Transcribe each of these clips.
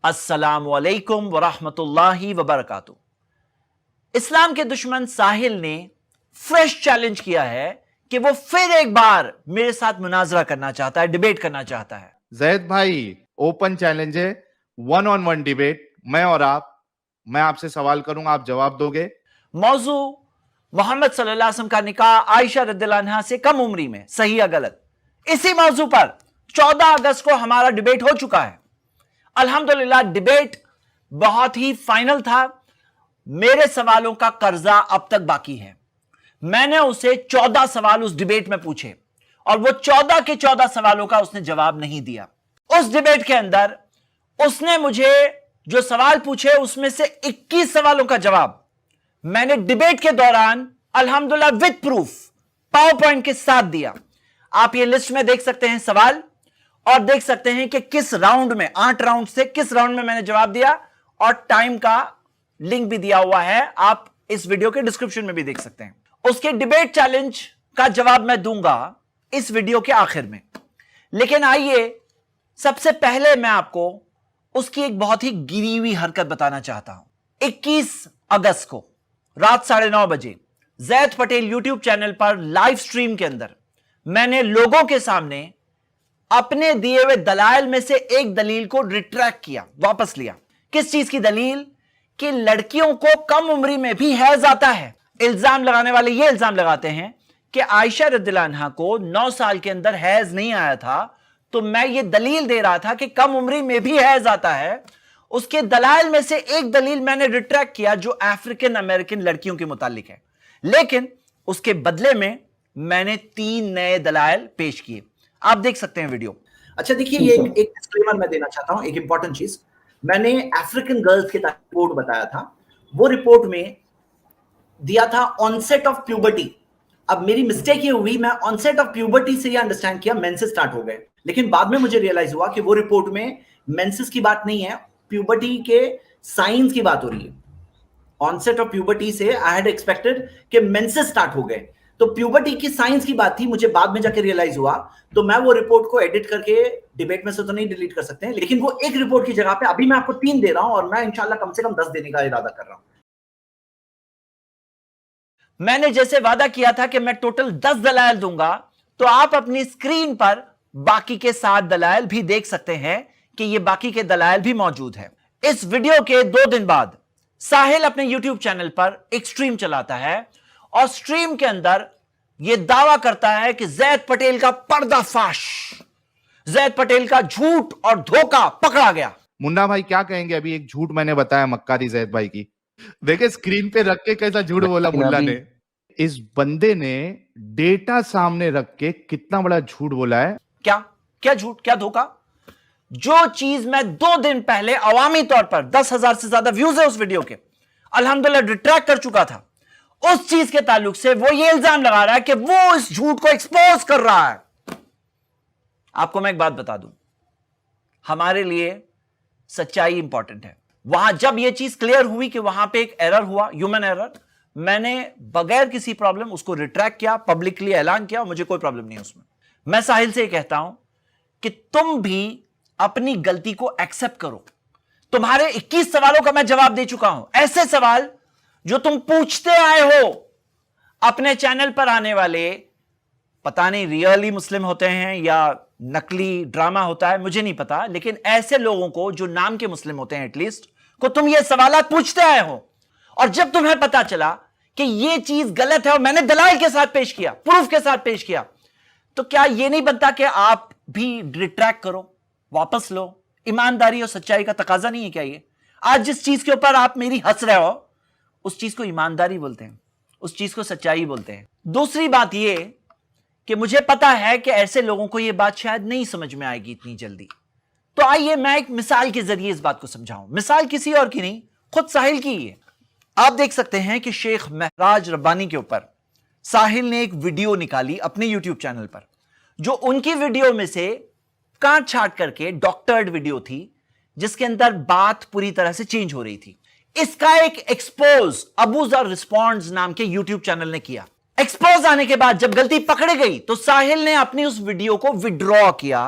अस्सलामु अलैकुम वरहमतुल्लाहि वबरकातुहू। इस्लाम के दुश्मन साहिल ने फ्रेश चैलेंज किया है कि वो फिर एक बार मेरे साथ मुनाजरा करना चाहता है, डिबेट करना चाहता है। जैद भाई, ओपन चैलेंज है, 1-on-1 डिबेट, मैं और आप। मैं आपसे सवाल करूंगा, आप जवाब दोगे। मौजू मोहम्मद सल्लल्लाहु अलैहि वसल्लम का निकाह आयशा रदियल्लाहु अन्हा से कम उम्री में, सही या गलत। इसी मौजू पर 14 अगस्त को हमारा डिबेट हो चुका है। अल्हम्दुलिल्लाह डिबेट बहुत ही फाइनल था। मेरे सवालों का कर्जा अब तक बाकी है। मैंने उसे 14 सवाल उस डिबेट में पूछे और वो 14 के 14 सवालों का उसने जवाब नहीं दिया। उस डिबेट के अंदर उसने मुझे जो सवाल पूछे उसमें से 21 सवालों का जवाब मैंने डिबेट के दौरान अल्हम्दुलिल्लाह विद प्रूफ पावर पॉइंट के साथ दिया। आप ये लिस्ट में देख सकते हैं सवाल और देख सकते हैं कि किस राउंड में, 8 राउंड से किस राउंड में मैंने जवाब दिया, और टाइम का लिंक भी दिया हुआ है, आप इस वीडियो के डिस्क्रिप्शन में भी देख सकते हैं। उसके डिबेट चैलेंज का जवाब मैं दूंगा इस वीडियो के आखिर में। लेकिन आइए सबसे पहले मैं आपको उसकी एक बहुत ही गिरी हुई हरकत बताना चाहता हूं। 21 अगस्त को रात 9:30 बजे जैद पटेल यूट्यूब चैनल पर लाइव स्ट्रीम के अंदर मैंने लोगों के सामने अपने दिए हुए दलाइल में से एक दलील को रिट्रैक्ट किया, वापस लिया। किस चीज की दलील? कि लड़कियों को कम उम्र में भी हैज आता है। इल्जाम लगाने वाले ये इल्जाम लगाते हैं कि आयशा रदियल्लाहु अन्हा को 9 साल के अंदर हैज नहीं आया था, तो मैं ये दलील दे रहा था कि कम उम्र में भी हैज आता है। उसके दलाइल में से एक दलील मैंने रिट्रैक्ट किया जो अफ्रीकन अमेरिकन लड़कियों के मुतालिक है, लेकिन उसके बदले में मैंने 3 नए दलाइल पेश किए। आप देख सकते हैं वीडियो। अच्छा देखिए, ये एक डिस्क्लेमर मैं देना चाहता हूं, एक इंपॉर्टेंट चीज। मैंने अफ्रीकन गर्ल्स के रिपोर्ट बताया था, वो रिपोर्ट में दिया था ऑनसेट ऑफ प्यूबर्टी। अब मेरी मिस्टेक ये हुई, मैं ऑनसेट ऑफ प्यूबर्टी से ये अंडरस्टैंड किया मेंसेस स्टार्ट हो गए, लेकिन बाद में मुझे रियलाइज हुआ कि वो रिपोर्ट में मेंसेस की बात नहीं है, प्यूबर्टी के साइंस की बात हो रही है। ऑनसेट ऑफ प्यूबर्टी से आई हैड एक्सपेक्टेड कि मेंसेस स्टार्ट हो गए, तो प्यूबर्टी की साइंस की बात थी, मुझे बाद में जाके रियलाइज हुआ। तो मैं वो रिपोर्ट को एडिट करके डिबेट में से तो नहीं डिलीट कर सकते हैं, लेकिन वो एक रिपोर्ट की जगह पे अभी मैं आपको 3 दे रहा हूं और मैं इंशाल्लाह कम से कम 10 देने का इरादा कर रहा हूं। मैंने जैसे वादा किया था कि मैं टोटल 10 दलाइल दूंगा, तो आप अपनी स्क्रीन पर बाकी के 7 दलाइल भी देख सकते हैं कि ये बाकी के दलाइल भी मौजूद है। इस वीडियो के 2 दिन बाद साहिल अपने यूट्यूब चैनल पर एक स्ट्रीम चलाता है और स्ट्रीम के अंदर यह दावा करता है कि जैद पटेल का पर्दाफाश, जैद पटेल का झूठ और धोखा पकड़ा गया। मुन्ना भाई क्या कहेंगे? अभी एक झूठ मैंने बताया मक्कारी जैद भाई की, देखे स्क्रीन पे रख के कैसा झूठ बोला मुल्ला ने। इस बंदे ने डेटा सामने रख के कितना बड़ा झूठ बोला है। क्या क्या झूठ, क्या धोखा? जो चीज मैं 2 दिन पहले अवामी तौर पर 10,000 से ज्यादा व्यूज है उस वीडियो के, अल्हम्दुलिल्लाह रिट्रैक्ट कर चुका था, उस चीज के ताल्लुक से वो ये इल्जाम लगा रहा है कि वो इस झूठ को एक्सपोज कर रहा है। आपको मैं एक बात बता दूं, हमारे लिए सच्चाई इंपॉर्टेंट है। वहां जब ये चीज क्लियर हुई कि वहां पे एक एरर हुआ, ह्यूमन एरर, मैंने बगैर किसी प्रॉब्लम उसको रिट्रैक्ट किया, पब्लिकली ऐलान किया, मुझे कोई प्रॉब्लम नहीं उसमें। मैं साहिल से कहता हूं कि तुम भी अपनी गलती को एक्सेप्ट करो। तुम्हारे 21 सवालों का मैं जवाब दे चुका हूं, ऐसे सवाल जो तुम पूछते आए हो। अपने चैनल पर आने वाले पता नहीं रियली मुस्लिम होते हैं या नकली ड्रामा होता है, मुझे नहीं पता, लेकिन ऐसे लोगों को जो नाम के मुस्लिम होते हैं एटलीस्ट, को तुम ये सवालात पूछते आए हो। और जब तुम्हें पता चला कि ये चीज गलत है और मैंने दलाइल के साथ पेश किया, प्रूफ के साथ पेश किया, तो क्या ये नहीं बनता कि आप भी रिट्रैक्ट करो, वापस लो? ईमानदारी और सच्चाई का तकाजा नहीं है क्या ये? आज जिस चीज के ऊपर आप मेरी हंस रहे हो उस चीज को ईमानदारी बोलते हैं, उस चीज को सच्चाई बोलते हैं। दूसरी बात यह कि मुझे पता है कि ऐसे लोगों को यह बात शायद नहीं समझ में आएगी इतनी जल्दी, तो आइए मैं एक मिसाल के जरिए इस बात को समझाऊं। मिसाल किसी और की नहीं, खुद साहिल की ही है। आप देख सकते हैं कि शेख महराज रब्बानी के ऊपर साहिल ने एक वीडियो निकाली अपने यूट्यूब चैनल पर, जो उनकी वीडियो में से काट छाट करके डॉक्टर्ड वीडियो थी, जिसके अंदर बात पूरी तरह से चेंज हो रही थी। इसका एक एक्सपोज अबू ज़र रिस्पॉन्ड्स नाम के यूट्यूब चैनल ने किया। एक्सपोज आने के बाद जब गलती पकड़ी गई तो साहिल ने अपनी उस वीडियो को विड्रॉ किया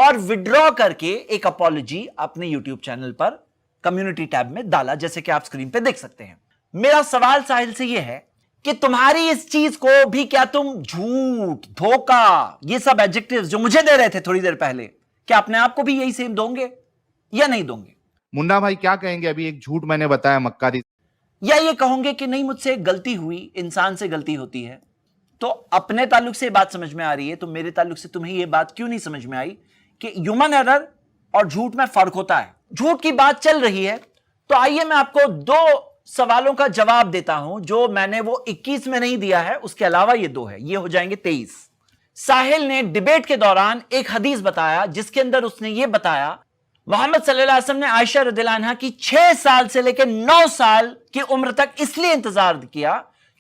और विड्रॉ करके एक अपॉलॉजी अपने यूट्यूब चैनल पर कम्युनिटी टैब में डाला, जैसे कि आप स्क्रीन पे देख सकते हैं। मेरा सवाल साहिल से यह है कि तुम्हारी इस चीज को भी क्या तुम झूठ, धोखा, ये सब एडजेक्टिव्स जो मुझे दे रहे थे थोड़ी देर पहले, क्या अपने आप को भी यही सेम दोगे या नहीं दोगे? मुन्ना भाई क्या कहेंगे? अभी एक झूठ मैंने बताया मक्कारी, या ये कहोगे कि नहीं मुझसे एक गलती हुई, इंसान से गलती होती है। तो अपने ताल्लुक से ये बात समझ में आ रही है, तो मेरे ताल्लुक से तुम्हें ये बात क्यों नहीं समझ में आई कि ह्यूमन एरर और झूठ में फर्क होता है? झूठ की बात चल रही है, तो आइए मैं आपको 2 सवालों का जवाब देता हूं जो मैंने वो 21 में नहीं दिया है, उसके अलावा ये 2 है, ये हो जाएंगे 23। साहिल ने डिबेट के दौरान एक हदीस बताया जिसके अंदर उसने ये बताया मोहम्मद सल्लल्लाहु अलैहि वसल्लम ने आयशा रदियल्लाहु अन्हा की 6 साल से लेकर 9 साल की उम्र तक इसलिए इंतजार किया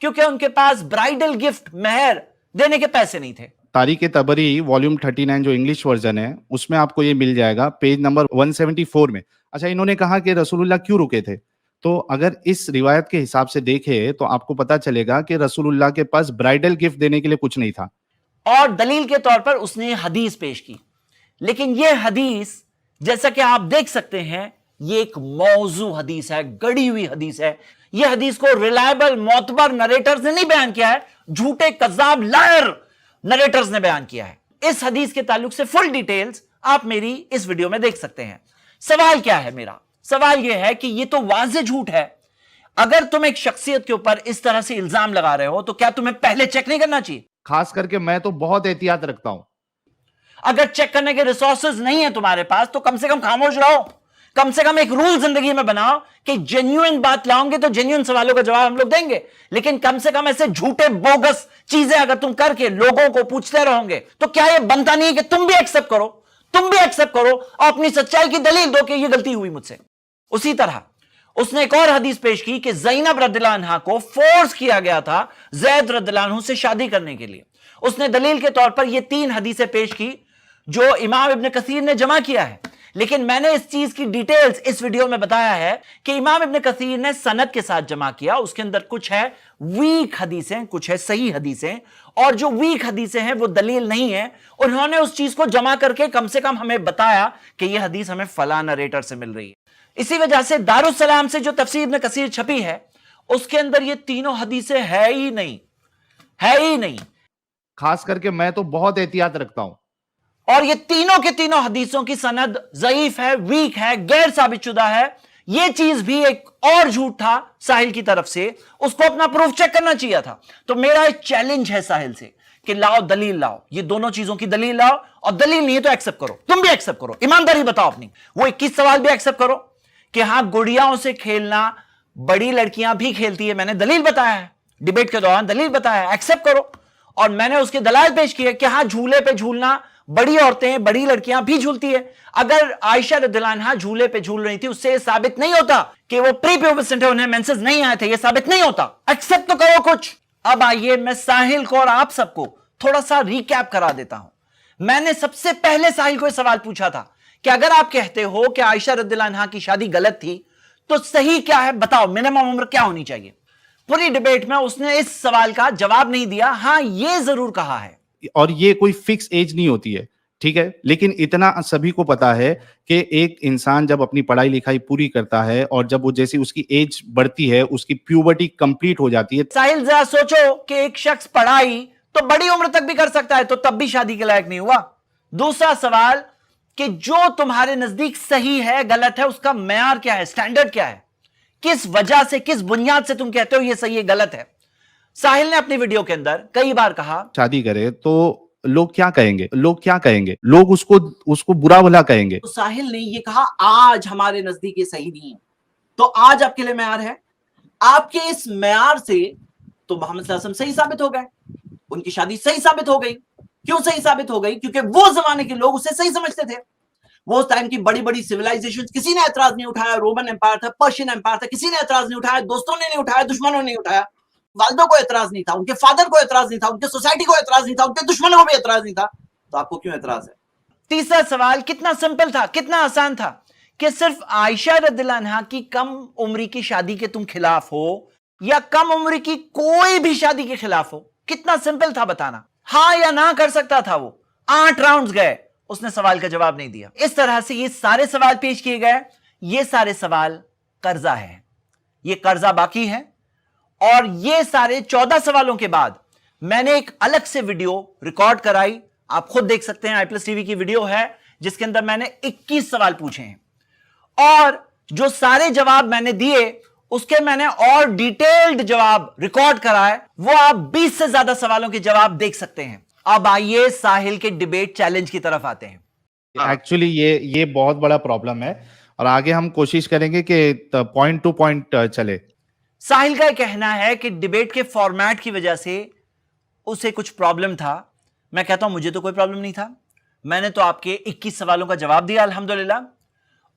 क्योंकि उनके पास ब्राइडल गिफ्ट, मेहर देने के पैसे नहीं थे। तारीख तबरी वॉल्यूम 39 जो इंग्लिश वर्जन है उसमें आपको ये मिल जाएगा, पेज नंबर 174 में। अच्छा, इन्होंने कहा कि रसूलुल्लाह क्यों रुके थे, तो अगर इस रिवायत के हिसाब से देखें तो आपको पता चलेगा कि रसूलुल्लाह के पास ब्राइडल गिफ्ट देने के लिए कुछ नहीं था, और दलील के तौर पर उसने हदीस पेश की। लेकिन यह हदीस जैसा कि आप देख सकते हैं ये एक मौजू हदीस है, गढ़ी हुई हदीस है। यह हदीस को रिलायबल मोतबर नरेटर्स ने नहीं बयान किया है, झूठे कज़ाब लायर नरेटर्स ने बयान किया है। इस हदीस के ताल्लुक से फुल डिटेल्स आप मेरी इस वीडियो में देख सकते हैं। सवाल क्या है मेरा? सवाल यह है कि यह तो वाज़ेह झूठ है। अगर तुम एक शख्सियत के ऊपर इस तरह से इल्जाम लगा रहे हो तो क्या तुम्हें पहले चेक नहीं करना चाहिए? खास करके मैं तो बहुत एहतियात रखता हूं। अगर चेक करने के रिसोर्सेज नहीं है तुम्हारे पास तो कम से कम खामोश रहो। कम से कम एक रूल जिंदगी में बनाओ कि जेन्युइन बात लाओगे तो जेन्युइन सवालों का जवाब हम लोग देंगे, लेकिन कम से कम ऐसे झूठे बोगस चीजें अगर तुम करके लोगों को पूछते रहोगे तो क्या यह बनता नहीं है कि तुम भी एक्सेप्ट करो और अपनी सच्चाई की दलील दो कि यह गलती हुई मुझसे। उसी तरह उसने एक और हदीस पेश की कि ज़ैनब रदियल्लाहु अन्हा को फोर्स किया गया था ज़ैद रदियल्लाहु अन्हु से शादी करने के लिए। उसने दलील के तौर पर यह 3 हदीसें पेश की जो इमाम इब्न कसीर ने जमा किया है, लेकिन मैंने इस चीज की डिटेल्स इस वीडियो में बताया है कि इमाम इब्न कसीर ने सनद के साथ जमा किया। उसके अंदर कुछ है वीक हदीसें, कुछ है सही हदीसें, और जो वीक हदीसें हैं वो दलील नहीं है। उन्होंने उस चीज को जमा करके कम से कम हमें बताया कि यह हदीस हमें फला नरेटर से मिल रही है। इसी वजह से दारुस्सलाम से जो तफसीर इब्न कसीर छपी है उसके अंदर ये तीनों हदीसें है ही नहीं। खास करके मैं तो बहुत एहतियात रखता हूं, और ये तीनों के तीनों हदीसों की सनद ज़ईफ है, वीक है, गैर साबित शुदा है। ये चीज भी एक और झूठ था साहिल की तरफ से, उसको अपना प्रूफ चेक करना चाहिए था। तो मेरा एक चैलेंज है साहिल से कि लाओ दलील लाओ, ये दोनों चीजों की दलील लाओ, और दलील नहीं है तो एक्सेप्ट करो, तुम भी एक्सेप्ट करो, ईमानदारी बताओ अपनी। वो 21 सवाल भी एक्सेप्ट करो कि हां गुड़ियाओं से खेलना बड़ी लड़कियां भी खेलती है, मैंने दलील बताया है, डिबेट के दौरान दलील बताया है, एक्सेप्ट करो। और मैंने उसके दलाल पेश किए कि हां झूले पे झूलना बड़ी औरतें, बड़ी लड़कियां भी झूलती है। अगर आयशा रदियल्लाहु अन्हा झूले पे झूल रही थी उससे यह साबित नहीं होता कि वो प्री प्यूबर्सेंट है, उन्हें मेंसेस नहीं आए थे, यह साबित नहीं होता। एक्सेप्ट तो करो कुछ। अब आइए मैं साहिल को और आप सबको थोड़ा सा रिकैप करा देता हूं। मैंने सबसे पहले साहिल को यह सवाल पूछा था कि अगर आप कहते हो कि आयशा रदियल्लाहु अन्हा की शादी गलत थी तो सही क्या है, बताओ मिनिमम उम्र क्या होनी चाहिए। पूरी डिबेट में उसने इस सवाल का जवाब नहीं दिया। हां यह जरूर कहा है, और ये कोई फिक्स एज नहीं होती है, ठीक है, लेकिन इतना सभी को पता है कि एक इंसान जब अपनी पढ़ाई लिखाई पूरी करता है और जब वो जैसी उसकी एज बढ़ती है, उसकी प्यूबर्टी कंप्लीट हो जाती है। साहिल जरा सोचो कि एक शख्स पढ़ाई तो बड़ी उम्र तक भी कर सकता है, तो तब भी शादी के लायक नहीं हुआ। दूसरा सवाल कि जो तुम्हारे नजदीक सही है गलत है उसका मेयार क्या है, स्टैंडर्ड क्या है, किस वजह से, किस बुनियाद से तुम कहते हो ये सही है गलत है। साहिल ने अपनी वीडियो के अंदर कई बार कहा शादी करे तो लोग क्या कहेंगे, लोग उसको बुरा भला कहेंगे। तो साहिल ने ये कहा आज हमारे नजदीक ये सही नहीं है, तो आज आपके लिए मेयार है। आपके इस मेयार से तो मोहम्मद सल्लल्लाहु अलैहि वसल्लम सही साबित हो गए, उनकी शादी सही साबित हो गई। क्यों सही साबित हो गई? क्योंकि वो जमाने के लोग उसे सही समझते थे। वो टाइम की बड़ी बड़ी सिविलाइजेशन, किसी ने एतराज नहीं उठाया। रोमन एम्पायर था, पर्शियन एम्पायर था, किसी ने एतराज नहीं उठाया, दोस्तों ने नहीं उठाया, दुश्मनों ने नहीं उठाया। वालिदों को एतराज नहीं था, उनके फादर को एतराज नहीं था, उनके सोसाइटी को एतराज नहीं था, उनके दुश्मनों को भी एतराज नहीं था, तो आपको क्यों एतराज है? तीसरा सवाल कितना सिंपल था, कितना आसान था कि सिर्फ आयशा रदियल्लाहु अन्हा की कम उम्र की शादी के तुम खिलाफ हो या कम उम्र की कोई भी शादी के खिलाफ हो। कितना सिंपल था बताना, हां या ना कर सकता था वो। 8 राउंड्स गए, उसने सवाल का जवाब नहीं दिया। इस तरह से ये सारे सवाल पेश किए गए, ये सारे सवाल कर्जा है, ये कर्जा बाकी है। और ये सारे 14 सवालों के बाद मैंने एक अलग से वीडियो रिकॉर्ड कराई, आप खुद देख सकते हैं, iPlus TV की वीडियो है जिसके अंदर मैंने 21 सवाल पूछे हैं और जो सारे जवाब मैंने दिए उसके मैंने और डिटेल्ड जवाब रिकॉर्ड कराए, वो आप 20 से ज्यादा सवालों के जवाब देख सकते हैं। अब आइए साहिल के डिबेट चैलेंज की तरफ आते हैं। एक्चुअली ये बहुत बड़ा प्रॉब्लम है और आगे हम कोशिश करेंगे कि पॉइंट टू पॉइंट चले। साहिल का कहना है कि डिबेट के फॉर्मेट की वजह से उसे कुछ प्रॉब्लम था। मैं कहता हूं मुझे तो कोई प्रॉब्लम नहीं था, मैंने तो आपके 21 सवालों का जवाब दिया अल्हम्दुलिल्लाह।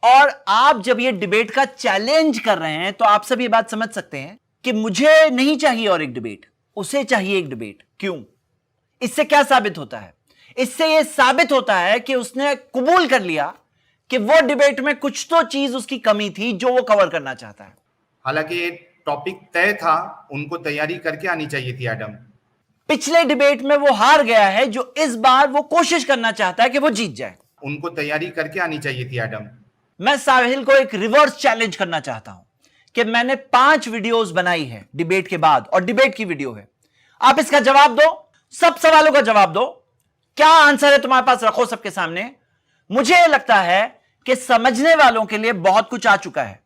और आप जब ये डिबेट का चैलेंज कर रहे हैं तो आप सब ये बात समझ सकते हैं कि मुझे नहीं चाहिए और एक डिबेट, उसे चाहिए एक डिबेट। क्यों? इससे क्या साबित होता है? इससे यह साबित होता है कि उसने कबूल कर लिया कि वो डिबेट में कुछ तो चीज उसकी कमी थी जो वो कवर करना चाहता है। हालांकि ये टॉपिक तय था, उनको तैयारी करके आनी चाहिए थी एडम। पिछले डिबेट में वो हार गया है, जो इस बार वो कोशिश करना चाहता है कि वो जीत जाए। उनको तैयारी करके आनी चाहिए थी एडम। मैं साहिल को एक रिवर्स चैलेंज करना चाहता हूं कि मैंने 5 वीडियोस बनाई है डिबेट के बाद और डिबेट की वीडियो है, आप इसका जवाब दो, सब सवालों का जवाब दो। क्या आंसर है तुम्हारे पास, रखो सबके सामने। मुझे लगता है कि समझने वालों के लिए बहुत कुछ आ चुका है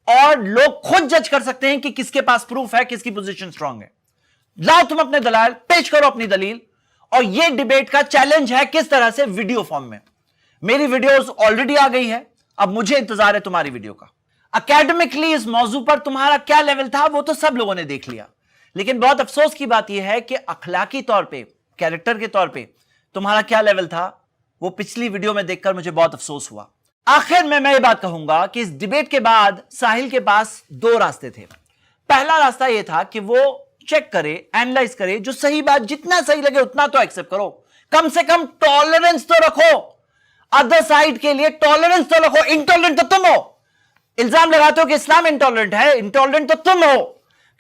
और लोग खुद जज कर सकते हैं कि किसके पास प्रूफ है, किसकी पोजीशन स्ट्रांग है। लाओ तुम अपने दलाल, पेश करो अपनी दलील। और यह डिबेट का चैलेंज है किस तरह से, वीडियो फॉर्म में। मेरी वीडियोस ऑलरेडी आ गई है, अब मुझे इंतजार है तुम्हारी वीडियो का। एकेडमिकली इस मौजू पर तुम्हारा क्या लेवल था वो तो सब लोगों ने देख लिया, लेकिन बहुत अफसोस की बात यह है कि अखलाकी तौर पे, कैरेक्टर के तौर पे तुम्हारा क्या लेवल था वो पिछली वीडियो में देखकर मुझे बहुत अफसोस हुआ। आखिर में मैं ये बात कहूंगा कि इस डिबेट के बाद साहिल के पास 2 रास्ते थे। पहला रास्ता यह था कि वो चेक करे, एनालाइज करे, जो सही बात, जितना सही लगे उतना तो एक्सेप्ट करो, कम से कम टॉलरेंस तो रखो, अदर साइड के लिए टॉलरेंस तो रखो। इंटॉलरेंट तो तुम हो, इल्जाम लगाते हो कि इस्लाम इंटॉलरेंट है, इंटॉलरेंट तो तुम हो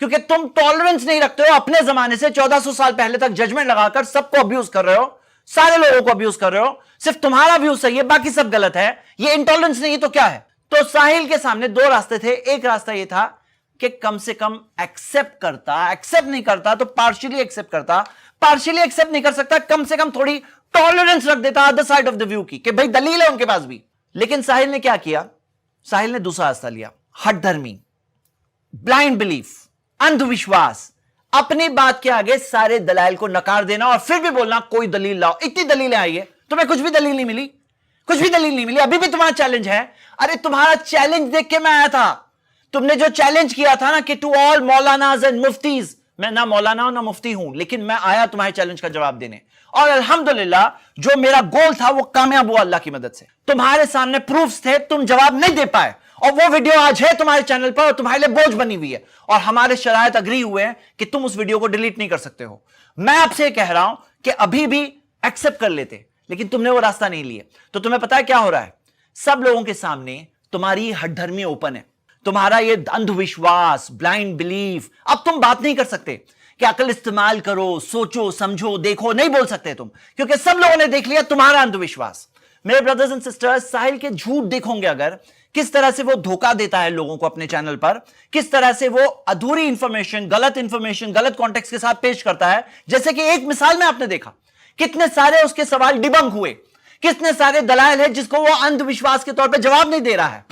क्योंकि तुम टॉलरेंस नहीं रखते हो। अपने जमाने से 1400 साल पहले तक जजमेंट लगाकर सबको अब्यूज कर रहे हो, सारे लोगों को अब्यूज कर रहे हो, सिर्फ तुम्हारा व्यू सही है, बाकी सब गलत है। ये इंटॉलरेंस नहीं तो क्या है? तो साहिल के सामने 2 रास्ते थे। एक रास्ता यह था कि कम से कम एक्सेप्ट करता, एक्सेप्ट नहीं करता तो पार्शियली एक्सेप्ट करता, पार्शियली एक्सेप्ट नहीं कर सकता कम से कम थोड़ी टॉलरेंस रख देता other side of the view की, कि भाई दलील है उनके पास भी। लेकिन साहिल ने क्या किया? साहिल ने दूसरा रास्ता लिया, हठधर्मी, ब्लाइंड बिलीफ, अंधविश्वास, अपनी बात के आगे सारे दलाइल को नकार देना और फिर भी बोलना कोई दलील लाओ। इतनी दलीलें आई है, तुम्हें कुछ भी दलील नहीं मिली, कुछ भी दलील नहीं मिली, अभी भी तुम्हारा चैलेंज है। अरे तुम्हारा चैलेंज देख के मैं आया था, तुमने जो चैलेंज किया था ना कि टू ऑल मौलानाज एंड मुफ्तीज, मैं ना मौलाना हूं ना मुफ्ती हूं, लेकिन मैं आया तुम्हारे चैलेंज का जवाब देने और अल्हम्दुलिल्लाह जो मेरा गोल था वो कामयाब हुआ अल्लाह की मदद से। तुम्हारे सामने प्रूफ्स थे, तुम जवाब नहीं दे पाए और वो वीडियो आज है तुम्हारे चैनल पर और तुम्हारे लिए बोझ बनी हुई है और हमारे शरायत अग्री हुए हैं कि तुम उस वीडियो को डिलीट नहीं कर सकते हो। मैं आपसे कह रहा हूं कि अभी भी एक्सेप्ट कर लेते, लेकिन तुमने वो रास्ता नहीं लिया। तो तुम्हें पता है क्या हो रहा है? सब लोगों के सामने तुम्हारी हठधर्मी ओपन है, तुम्हारा ये अंधविश्वास, ब्लाइंड बिलीफ। अब तुम बात नहीं कर सकते कि अकल इस्तेमाल करो, सोचो, समझो, देखो, नहीं बोल सकते तुम, क्योंकि सब लोगों ने देख लिया तुम्हारा अंधविश्वास। मेरे ब्रदर्स एंड सिस्टर्स, साहिल के झूठ देखोगे अगर, किस तरह से वो धोखा देता है लोगों को अपने चैनल पर, किस तरह से वो अधूरी इंफॉर्मेशन, गलत कॉन्टेक्स्ट के साथ पेश करता है। जैसे कि एक मिसाल में आपने देखा कितने सारे उसके सवाल डिबंक हुए, कितने सारे दलाइल है जिसको वो अंधविश्वास के तौर पर जवाब नहीं दे रहा है।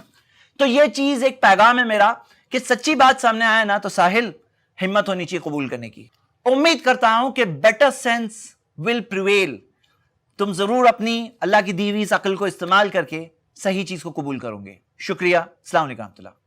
तो ये चीज एक पैगाम है मेरा कि सच्ची बात सामने आए ना तो साहिल हिम्मत होनी चाहिए कबूल करने की। उम्मीद करता हूं कि बेटर सेंस विल प्रिवेल। तुम जरूर अपनी अल्लाह की दी हुई इस अकल को इस्तेमाल करके सही चीज को कबूल करोगे। शुक्रिया। अस्सलाम वालेकुम।